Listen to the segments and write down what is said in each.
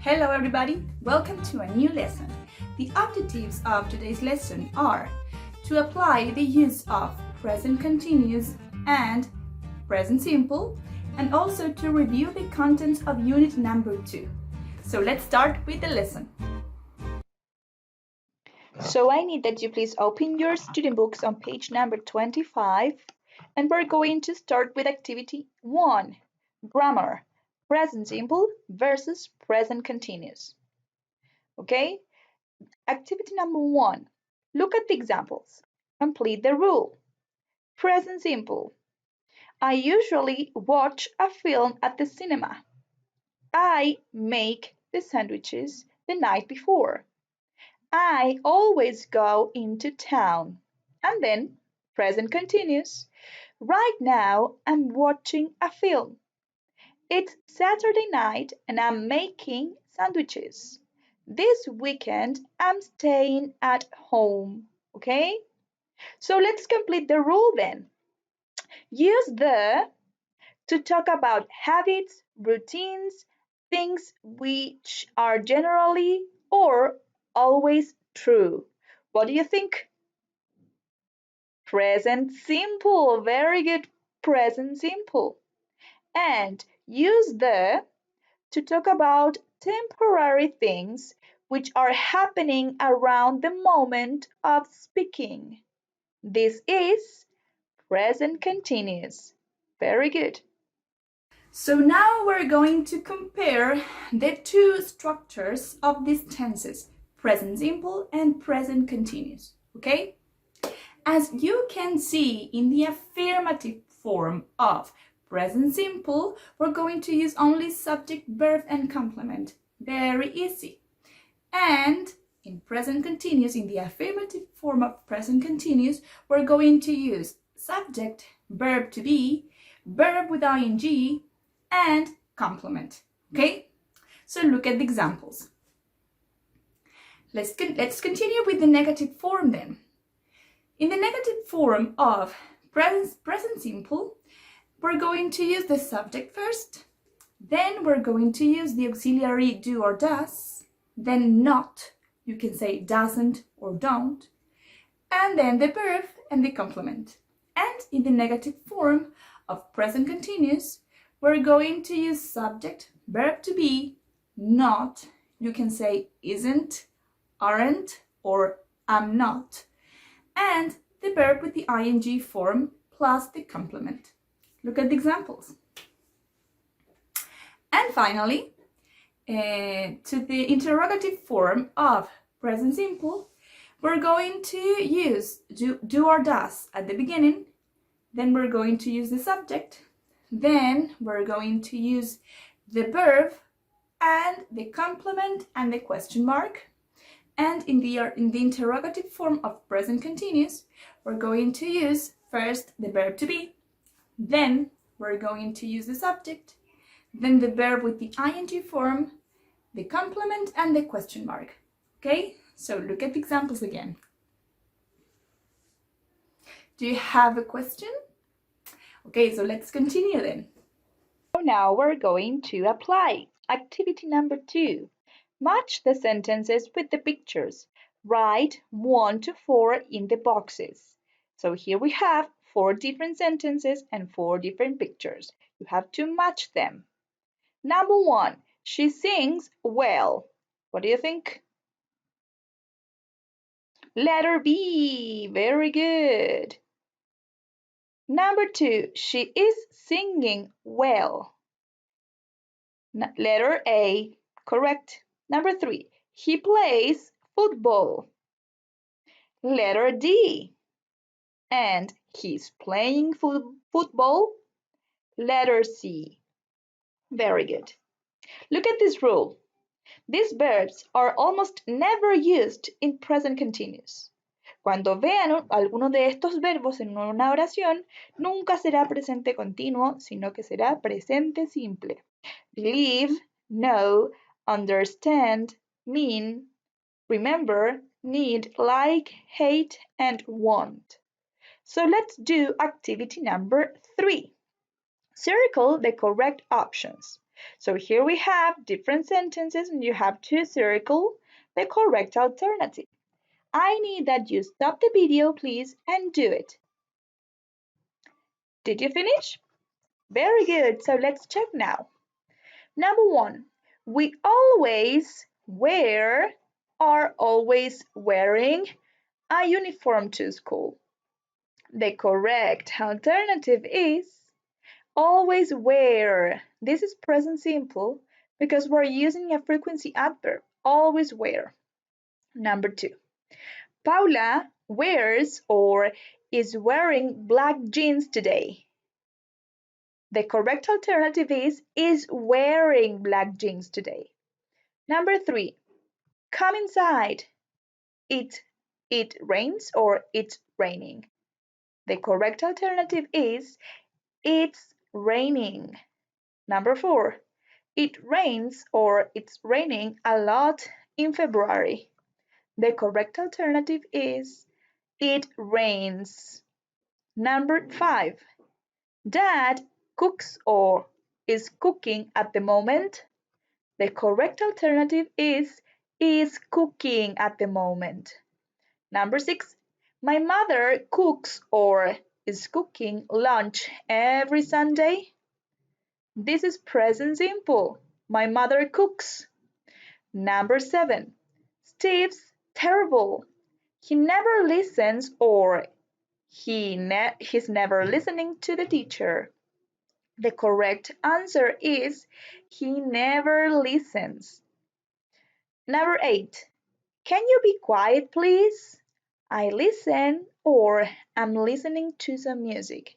Hello everybody, welcome to a new lesson. The objectives of today's lesson are to apply the use of present continuous and present simple, and also to review the contents of unit number 2. So let's start with the lesson. So I need that you please open your student books on page number 25, and we're going to start with activity 1, grammar, present simple versus present continuous. Okay? Activity number 1, look at the examples. Complete the rule. Present simple. I usually watch a film at the cinema. I make the sandwiches the night before. I always go into town. And then present continuous. Right now I'm watching a film. It's Saturday night and I'm making sandwiches. This weekend I'm staying at home. Okay? So let's complete the rule then. Use the to talk about habits, routines, things which are generally or always true. What do you think? Present simple. Very good. Present simple. And use the to talk about temporary things which are happening around the moment of speaking. This is present continuous. Very good. So now we're going to compare the two structures of these tenses, present simple and present continuous, okay? As you can see in the affirmative form of present simple, we're going to use only subject, verb, and complement. Very easy. And in present continuous, in the affirmative form of present continuous, we're going to use subject, verb to be, verb with ing, and complement. Okay? So look at the examples. Let's continue with the negative form then. In the negative form of present simple, we're going to use the subject first, then we're going to use the auxiliary do or does, then not, you can say doesn't or don't, and then the verb and the complement. And in the negative form of present continuous, we're going to use subject, verb to be, not, you can say isn't, aren't, or am not, and the verb with the ing form plus the complement. Look at the examples. And finally, to the interrogative form of present simple, we're going to use do or does at the beginning, then we're going to use the subject, then we're going to use the verb and the complement and the question mark. And in the interrogative form of present continuous, we're going to use first the verb to be, then we're going to use the subject, then the verb with the ing form, the complement, and the question mark. Okay, so look at the examples again. Do you have a question? Okay, so let's continue then. So now we're going to apply. Activity number 2. Match the sentences with the pictures. Write 1 to 4 in the boxes. So here we have 4 different sentences and 4 different pictures. You have to match them. Number 1, she sings well. What do you think? Letter B, very good. Number 2, she is singing well. Letter A, correct. Number 3, he plays football. Letter D, and he's playing football. Letter C, very good. Look at this rule. These verbs are almost never used in present continuous. Cuando vean alguno de estos verbos en una oración, nunca será presente continuo, sino que será presente simple. Believe, know, understand, mean, remember, need, like, hate, and want. So let's do activity number 3. Circle the correct options. So here we have different sentences and you have to circle the correct alternative. I need that you stop the video, please, and do it. Did you finish? Very good. So let's check now. Number one, we always wear, are always wearing a uniform to school. The correct alternative is always wear. This is present simple because we're using a frequency adverb. Always wear. Number two, Paula wears or is wearing black jeans today. The correct alternative is wearing black jeans today. Number three, come inside. It rains or it's raining. The correct alternative is it's raining. Number four, it rains or it's raining a lot in February. The correct alternative is it rains. Number five, Dad cooks or is cooking at the moment. The correct alternative is cooking at the moment. Number six, my mother cooks or is cooking lunch every Sunday. This is present simple. My mother cooks. Number seven, Steve's terrible. He never listens or he's never listening to the teacher. The correct answer is he never listens. Number eight, can you be quiet, please? I listen or I'm listening to some music.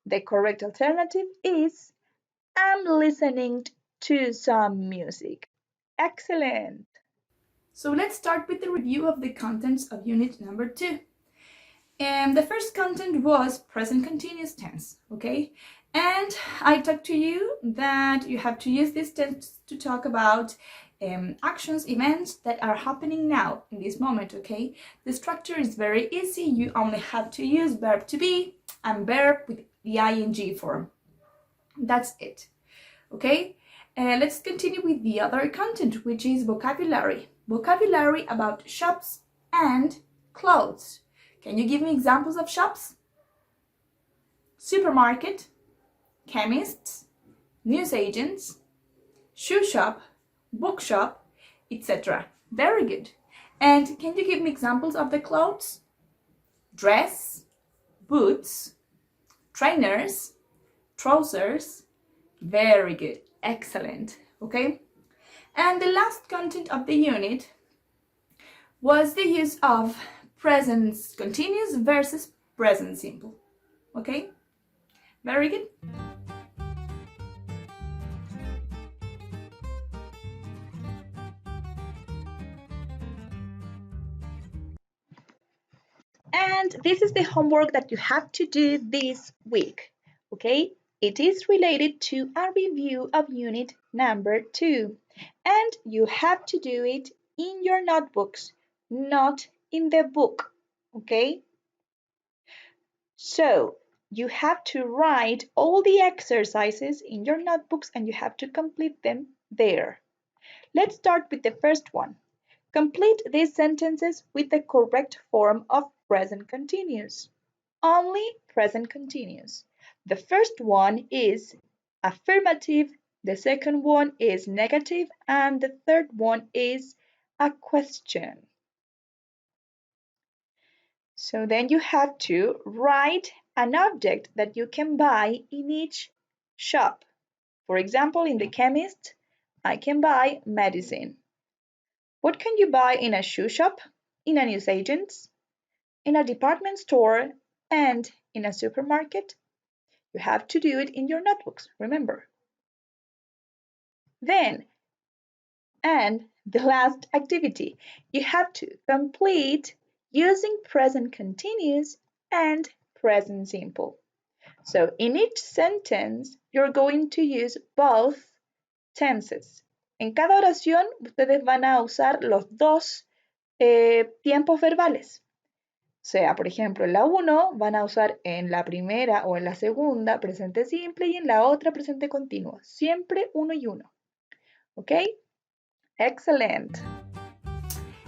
The correct alternative is I'm listening to some music. Excellent. So let's start with the review of the contents of unit number 2. And the first content was present continuous tense, okay? And I talked to you that you have to use this tense to talk about actions, events that are happening now in this moment, okay? The structure is very easy. You only have to use verb to be and verb with the ing form. That's it, okay? Let's continue with the other content, which is vocabulary. Vocabulary about shops and clothes. Can you give me examples of shops? Supermarket, chemists, newsagents, shoe shop, bookshop, etc. Very good. And can you give me examples of the clothes? Dress, boots, trainers, trousers. Very good. Excellent. Okay. And the last content of the unit was the use of present continuous versus present simple. Okay? Very good. And this is the homework that you have to do this week. Okay? It is related to a review of unit number 2. And you have to do it in your notebooks, not in the book. Okay? So you have to write all the exercises in your notebooks and you have to complete them there. Let's start with the first one. Complete these sentences with the correct form of present continuous. Only present continuous. The first one is affirmative, the second one is negative, and the third one is a question. So then you have to write an object that you can buy in each shop. For example, in the chemist, I can buy medicine. What can you buy in a shoe shop, in a newsagent's, in a department store, and in a supermarket? You have to do it in your notebooks, remember. Then, and the last activity, you have to complete using present continuous and present simple. So in each sentence, you're going to use both tenses. En cada oración, ustedes van a usar los dos tiempos verbales. sea, por ejemplo, en la 1 van a usar en la primera o en la segunda presente simple y en la otra presente continuo. Siempre uno y uno. ¿Ok? Excellent.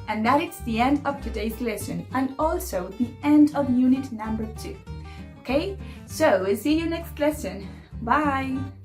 And that is the end of today's lesson and also the end of unit number 2. Okay? So, we'll see you next lesson. Bye!